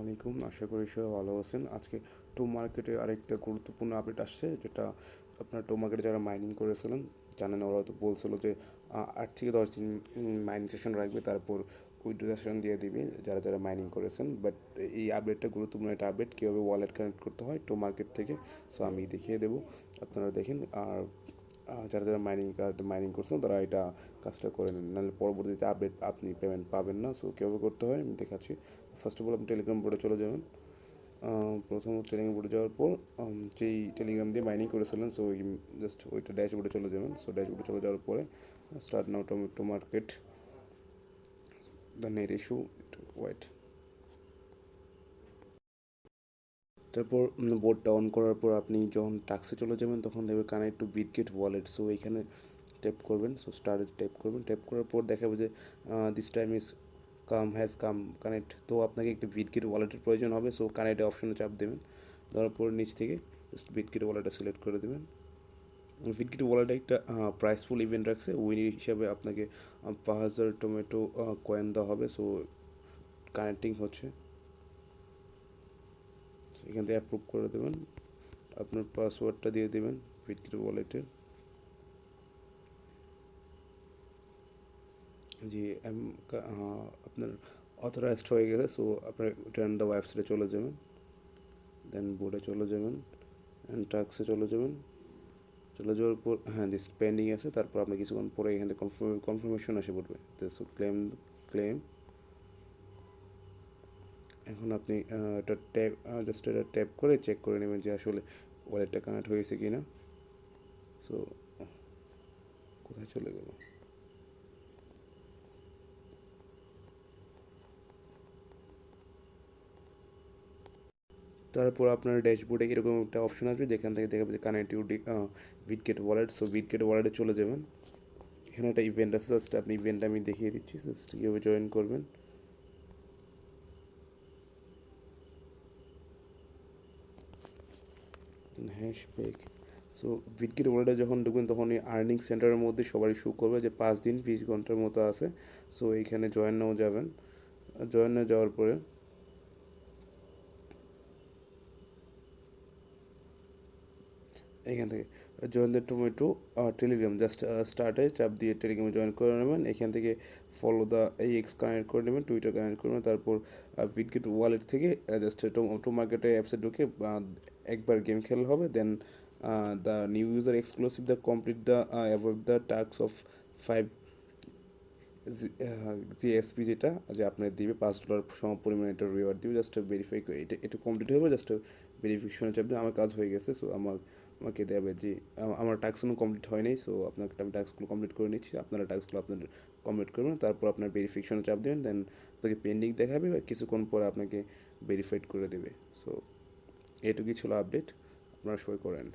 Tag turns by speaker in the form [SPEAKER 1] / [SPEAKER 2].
[SPEAKER 1] আলাইকুম, আশা করি সবাই ভালো আছেন। আজকে টো মার্কেটে আরেকটা গুরুত্বপূর্ণ আপডেট আসছে, যেটা আপনার টো মার্কেটে যারা মাইনিং করেছিলেন জানেন, ওরা তো বলছিল যে 8 থেকে 10 দিন মাইনিং সেশন রাখবে, তারপর উইথড্র সেশন দিয়ে দিবে যারা যারা মাইনিং করেছেন। বাট এই আপডেটটা গুরুত্বপূর্ণ একটা আপডেট, কীভাবে ওয়ালেট কানেক্ট করতে হয় টো মার্কেট থেকে। সো আমি দেখিয়ে দেবো, আপনারা দেখেন। আর যারা যারা মাইনিং করছেন তারা এটা কাজটা করে নেন, নাহলে পরবর্তীতে আপডেট আপনি পেমেন্ট পাবেন না। সো কীভাবে করতে হয় আমি দেখাচ্ছি। ফার্স্ট অফ অল আপনি টেলিগ্রাম বোর্ডে চলে যাবেন। প্রথমত টেলিগ্রাম বোর্ডে যাওয়ার পর যেই টেলিগ্রাম দিয়ে মাইনিং করেছিলেন, সো জাস্ট ওইটা ড্যাশবোর্ডে চলে যাবেন। সো ড্যাশবোর্ডে চলে যাওয়ার পরে start now tomato market, the net issue, wait. তারপর বোর্ডটা অন করার পর আপনি যখন টাক্সে চলে যাবেন তখন দেখবে connect to Bitget wallet. So এখানে ট্যাপ করবেন। সো স্টার্টে ট্যাপ করবেন। ট্যাপ করার পর দেখাবে যে this time is come connect. তো আপনাকে একটা বিটগেট ওয়ালেটের প্রয়োজন হবে। সো কানেক্টে অপশনে চাপ দেবেন। দেওয়ার পর নিচ থেকে জাস্ট বিটগেট ওয়ালেটটা সিলেক্ট করে দেবেন। বিটগেট ওয়ালেটে একটা প্রাইসফুল ইভেন্ট রাখছে, উইন হিসাবে আপনাকে 5,000 টমেটো কয়েন দেওয়া হবে। সো কানেক্টিং হচ্ছে, এখান থেকে অ্যাপ্রুভ করে দেবেন। আপনার পাসওয়ার্ডটা দিয়ে দেবেন বিটগেট ওয়ালেটের। জি, আপনার অথরাইজড হয়ে গেছে। সো আপনার রিটার্ন দ্য ওয়েবসাইটে চলে যাবেন, দেন বোর্ডে চলে যাবেন, অ্যান্ড টাস্কে চলে যাবেন। চলে যাওয়ার পর দিস পেন্ডিং আছে, তারপর আপনি কিছুক্ষণ পরে এখান থেকে কনফার্মেশন এসে পড়বে। তো সো ক্লেম। এখন আপনি এটা জাস্ট এটা ট্যাপ করে চেক করে নেবেন যে আসলে ওয়ালেটটা কানেক্ট হয়েছে কি না। সো কোথায় চলে গেল? তারপর আপনার ড্যাশবোর্ডে এরকম একটা অপশন আসবে, যেখান থেকে দেখাবে যে connect you Bitget wallet. So Bitget ওয়ালেটে চলে যাবেন। এখানে একটা ইভেন্ট আছে, জাস্ট আপনি ইভেন্টটা আমি দেখিয়ে দিচ্ছি, জাস্ট কীভাবে জয়েন করবেন। হ্যাশব্যাগ। সো বিটগেট ওয়ালেটে যখন ঢুকবেন তখন এই আর্নিং সেন্টারের মধ্যে সবারই শো করবে যে 5 দিন 20 ঘন্টার মতো আছে। সো এইখানে জয়েন নাও যাবেন। জয়েন না যাওয়ার পরে এখান থেকে join the tomato telegram, just স্টার্টে চাপ দিয়ে টেলিগ্রামে জয়েন করে নেবেন। এখান থেকে ফলো দ্য এক্স কানেক্ট করে নেবেন, টুইটার কানেক্ট করে নেবেন। তারপর বিটগেট ওয়ালেট থেকে জাস্ট টো মার্কেটে অ্যাপসে ঢুকে একবার গেম খেলা হবে। Then the new user exclusive the complete the avoid the task of 5 GSP, যেটা যে আপনার দিবে $5 সম পরিমাণে একটা রিওয়ার্ড দিবে। জাস্ট ভেরিফাই করে এটা এটা কমপ্লিট হবে, জাস্ট ভেরিফিকেশনে চাপ দিয়ে আমার কাজ হয়ে গেছে। সো আমাকে দেবে যে আমার টাস্কগুলো কমপ্লিট হয় নাই। সো আপনাকে আমি টাস্কগুলো কমপ্লিট করে নিচ্ছি, আপনারা টাস্কগুলো আপনাদের কমপ্লিট করবেন। তারপর আপনার ভেরিফিকেশনে চাপ দেবেন, দেন আপনাকে পেন্ডিং দেখাবে, কিছুক্ষণ পরে আপনাকে ভেরিফাইড করে দেবে। সো এটুকুই ছিল আপডেট, আপনারা সবাই করেন।